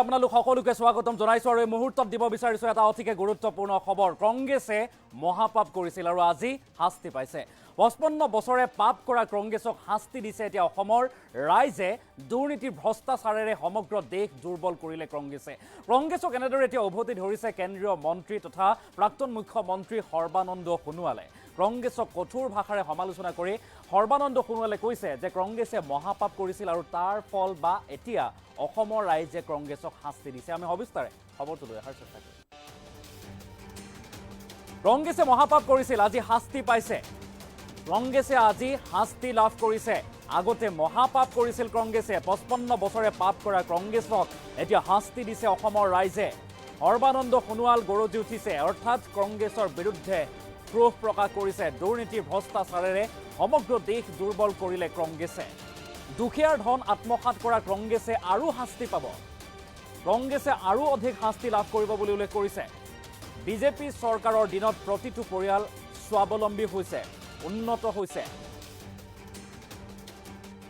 আপোনালোক সকলোকে স্বাগতম জনাইছো আৰু এই মুহূৰ্তত দিব বিচাৰিছো এটা অতিকে গুৰুত্বপূৰ্ণ খবৰ। কংগ্ৰেছে মহাপাপ কৰিছিল আৰু আজি শাস্তি পাইছে। 55 বছৰে পাপ কৰা কংগ্ৰেছক শাস্তি দিছে এতিয়া অসমৰ ৰাইজে। দুৰ্নীতি ভ্ৰষ্টাচাৰেৰে সমগ্ৰ দেশ দুৰ্বল কৰিলে কংগ্ৰেছে। কংগ্ৰেছক এনেদৰে এতিয়া উভতি ধৰিছে কেন্দ্ৰীয় মন্ত্ৰী তথা প্ৰাক্তন মুখ্যমন্ত্ৰী সৰ্বানন্দ সোণোৱালে। কংগ্ৰেছক কঠোৰ ভাষাৰে সমালোচনা কৰি সৰ্বানন্দ সোণোৱালে কৈছে যে কংগ্ৰেছে মহাপাপ কৰিছিল আৰু তাৰ ফল বা এতিয়া অসমৰ ৰাইজে কংগ্ৰেছক শাস্তি দিছে। আমি সবিস্তাৰে খবৰটো লৈ অহাৰ চেষ্টা কৰিম। কংগ্ৰেছে মহাপাপ কৰিছিল, আজি শাস্তি পাইছে। কংগ্ৰেছে আজি শাস্তি লাভ কৰিছে। আগতে মহাপাপ কৰিছিল কংগ্ৰেছে। 55 বছৰে পাপ কৰা কংগ্ৰেছক এতিয়া শাস্তি দিছে অসমৰ ৰাইজে। সৰ্বানন্দ সোণোৱাল গৰজি উঠিছে, অৰ্থাৎ কংগ্ৰেছৰ বিৰুদ্ধে ক্ৰোধ প্ৰকাশ কৰিছে। দুৰ্নীতি ভ্ৰষ্টাচাৰেৰে সমগ্ৰ দেশ দুৰ্বল কৰিলে কংগ্ৰেছে। দুখীয়াৰ ধন আত্মসাৎ কৰা কংগ্ৰেছে আৰু শাস্তি পাব। কংগ্ৰেছে আৰু অধিক শাস্তি লাভ কৰিব বুলি উল্লেখ কৰিছে। বিজেপি চৰকাৰৰ দিনত প্ৰতিটো পৰিয়াল স্বাৱলম্বী হৈছে, উন্নত হৈছে।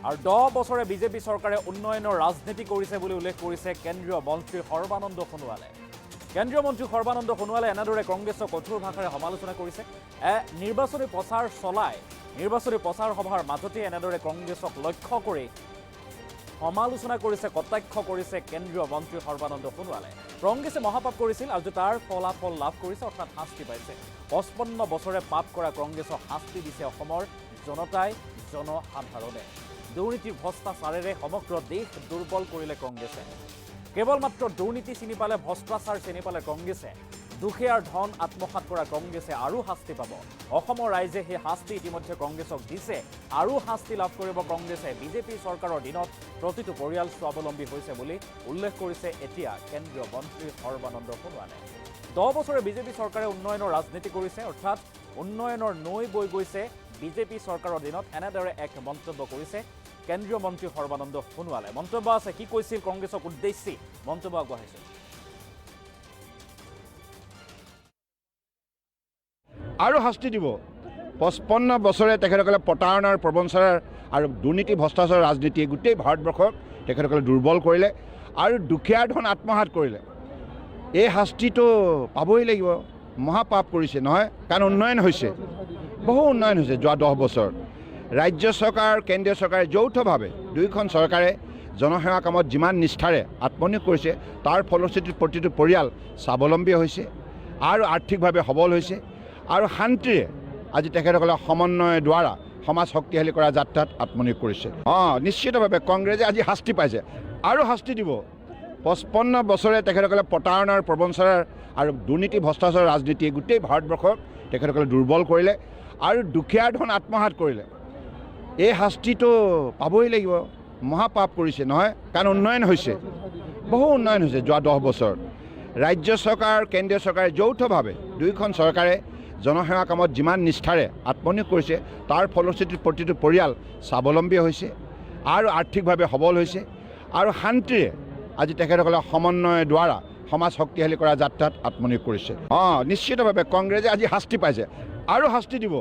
আৰু 10 বছৰে বিজেপি চৰকাৰে উন্নয়নৰ ৰাজনীতি কৰিছে বুলি উল্লেখ কৰিছে কেন্দ্ৰীয় মন্ত্ৰী সৰ্বানন্দ সোণোৱালে। কেন্দ্ৰীয় মন্ত্ৰী সৰ্বানন্দ সোণোৱালে এনেদৰে কংগ্ৰেছক কঠোৰ ভাষাৰে সমালোচনা কৰিছে। নিৰ্বাচনী প্ৰচাৰ চলাই নিৰ্বাচনী প্ৰচাৰ সভাৰ মাজতে এনেদৰে কংগ্ৰেছক লক্ষ্য কৰি সমালোচনা কৰিছে, কটাক্ষ কৰিছে কেন্দ্ৰীয় মন্ত্ৰী সৰ্বানন্দ সোণোৱালে। কংগ্ৰেছে মহাপাপ কৰিছিল আৰু তাৰ ফলাফল লাভ কৰিছে, অৰ্থাৎ শাস্তি পাইছে। 55 বছৰে পাপ কৰা কংগ্ৰেছক শাস্তি দিছে অসমৰ জনতাই, জনসাধাৰণে। দুৰ্নীতি ভ্ৰষ্টাচাৰেৰে সমগ্ৰ দেশ দুৰ্বল কৰিলে কংগ্ৰেছে। কেৱল মাত্ৰ দুৰ্নীতি চিনি পালে, ভ্ৰষ্টাচাৰ চিনি পালে কংগ্ৰেছে। দুখীয়াৰ ধন আত্মসাৎ কৰা কংগ্ৰেছে আৰু শাস্তি পাব। অসমৰ ৰাইজে সেই শাস্তি ইতিমধ্যে কংগ্ৰেছক দিছে, আৰু শাস্তি লাভ কৰিব কংগ্ৰেছে। বিজেপি চৰকাৰৰ দিনত প্ৰতিটো পৰিয়াল স্বাৱলম্বী হৈছে বুলি উল্লেখ কৰিছে এতিয়া কেন্দ্ৰীয় মন্ত্ৰী সৰ্বানন্দ সোণোৱালে। 10 বছৰে বিজেপি চৰকাৰে উন্নয়নৰ ৰাজনীতি কৰিছে, অৰ্থাৎ উন্নয়নৰ নৈ বৈ গৈছে বিজেপি চৰকাৰৰ দিনত। এনেদৰে এক মন্তব্য কৰিছে কেন্দ্ৰীয় মন্ত্ৰী সৰ্বানন্দ সোণোৱালে। মন্তব্য আছে, কি কৈছিল কংগ্ৰেছক উদ্দেশ্যি মন্তব্য আগবঢ়াইছে। আৰু শাস্তি দিব। 55 বছৰে তেখেতসকলে প্ৰতাৰণাৰ প্ৰবঞ্চনাৰ আৰু দুৰ্নীতি ভ্ৰষ্টাচাৰৰ ৰাজনীতিয়ে গোটেই ভাৰতবৰ্ষক তেখেতসকলে দুৰ্বল কৰিলে আৰু দুখীয়াৰ ধন আত্মসাৎ কৰিলে। এই শাস্তিটো পাবই লাগিব। মহাপাপ কৰিছে নহয়, কাৰণ উন্নয়ন হৈছে, বহু উন্নয়ন হৈছে যোৱা 10 বছৰ। ৰাজ্য চৰকাৰ, কেন্দ্ৰীয় চৰকাৰে যৌথভাৱে দুয়োখন চৰকাৰে জনসেৱা কামত যিমান নিষ্ঠাৰে আত্মনিয়োগ কৰিছে, তাৰ ফলশ্ৰুতিত প্ৰতিটো পৰিয়াল স্বাৱলম্বী হৈছে আৰু আৰ্থিকভাৱে সবল হৈছে আৰু শান্তিৰে আজি তেখেতসকলে সমন্বয়ৰ দ্বাৰা সমাজ শক্তিশালী কৰা যাত্ৰাত আত্মনিয়োগ কৰিছে। নিশ্চিতভাৱে কংগ্ৰেছে আজি শাস্তি পাইছে, আৰু শাস্তি দিব। 55 বছৰে তেখেতসকলে প্ৰতাৰণাৰ প্ৰবঞ্চনাৰ আৰু দুৰ্নীতি ভ্ৰষ্টাচাৰৰ ৰাজনীতিয়ে গোটেই ভাৰতবৰ্ষক তেখেতসকলে দুৰ্বল কৰিলে আৰু দুখীয়াৰ ধন আত্মসাৎ কৰিলে। এই শাস্তিটো পাবই লাগিব। মহাপাপ কৰিছে নহয়, কাৰণ উন্নয়ন হৈছে, বহু উন্নয়ন হৈছে যোৱা 10 বছৰ। ৰাজ্য চৰকাৰ, কেন্দ্ৰীয় চৰকাৰে যৌথভাৱে দুয়োখন চৰকাৰে জনসেৱা কামত যিমান নিষ্ঠাৰে আত্মনিয়োগ কৰিছে, তাৰ ফলশ্ৰুতিত প্ৰতিটো পৰিয়াল স্বাৱলম্বী হৈছে আৰু আৰ্থিকভাৱে সবল হৈছে আৰু শান্তিৰে আজি তেখেতসকলে সমন্বয়ৰ দ্বাৰা সমাজ শক্তিশালী কৰা যাত্ৰাত আত্মনিয়োগ কৰিছে। নিশ্চিতভাৱে কংগ্ৰেছে আজি শাস্তি পাইছে, আৰু শাস্তি দিব।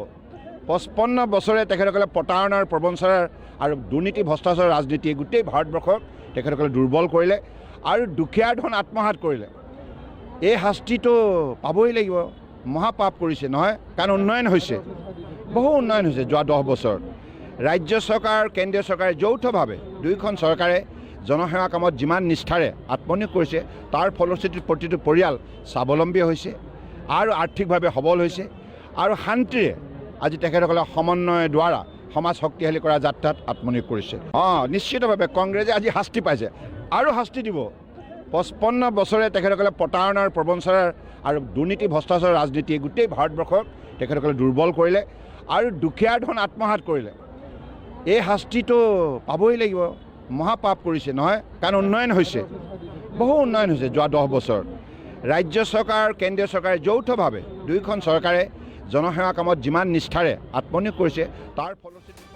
55 বছৰে তেখেতসকলে প্ৰতাৰণাৰ প্ৰবঞ্চনাৰ আৰু দুৰ্নীতি ভ্ৰষ্টাচাৰৰ ৰাজনীতিয়ে গোটেই ভাৰতবৰ্ষক তেখেতসকলে দুৰ্বল কৰিলে আৰু দুখীয়াৰ ধন আত্মসাৎ কৰিলে। এই শাস্তিটো পাবই লাগিব। মহাপাপ কৰিছে নহয়, কাৰণ উন্নয়ন হৈছে, বহু উন্নয়ন হৈছে যোৱা 10 বছৰ। ৰাজ্য চৰকাৰ, কেন্দ্ৰীয় চৰকাৰে যৌথভাৱে দুয়োখন চৰকাৰে জনসেৱা কামত যিমান নিষ্ঠাৰে আত্মনিয়োগ কৰিছে, তাৰ ফলশ্ৰুতিত প্ৰতিটো পৰিয়াল স্বাৱলম্বী হৈছে আৰু আৰ্থিকভাৱে সবল হৈছে আৰু শান্তিৰে আজি তেখেতসকলে সমন্বয়ৰ দ্বাৰা সমাজ শক্তিশালী কৰা যাত্ৰাত আত্মনিয়োগ কৰিছে। নিশ্চিতভাৱে কংগ্ৰেছে আজি শাস্তি পাইছে, আৰু শাস্তি দিব। 55 বছৰে তেখেতসকলে প্ৰতাৰণাৰ প্ৰবঞ্চনাৰ আৰু দুৰ্নীতি ভ্ৰষ্টাচাৰৰ ৰাজনীতিয়ে গোটেই ভাৰতবৰ্ষক তেখেতসকলে দুৰ্বল কৰিলে আৰু দুখীয়াৰ ধন আত্মসাৎ কৰিলে। এই শাস্তিটো পাবই লাগিব। মহাপাপ কৰিছে নহয়, কাৰণ উন্নয়ন হৈছে, বহু উন্নয়ন হৈছে যোৱা 10 বছৰ। ৰাজ্য চৰকাৰ, কেন্দ্ৰীয় চৰকাৰে যৌথভাৱে দুয়োখন চৰকাৰে জনসেৱা কামত যিমান নিষ্ঠাৰে আত্মনিয়োগ কৰিছে, তাৰ ফলশ্ৰুতিত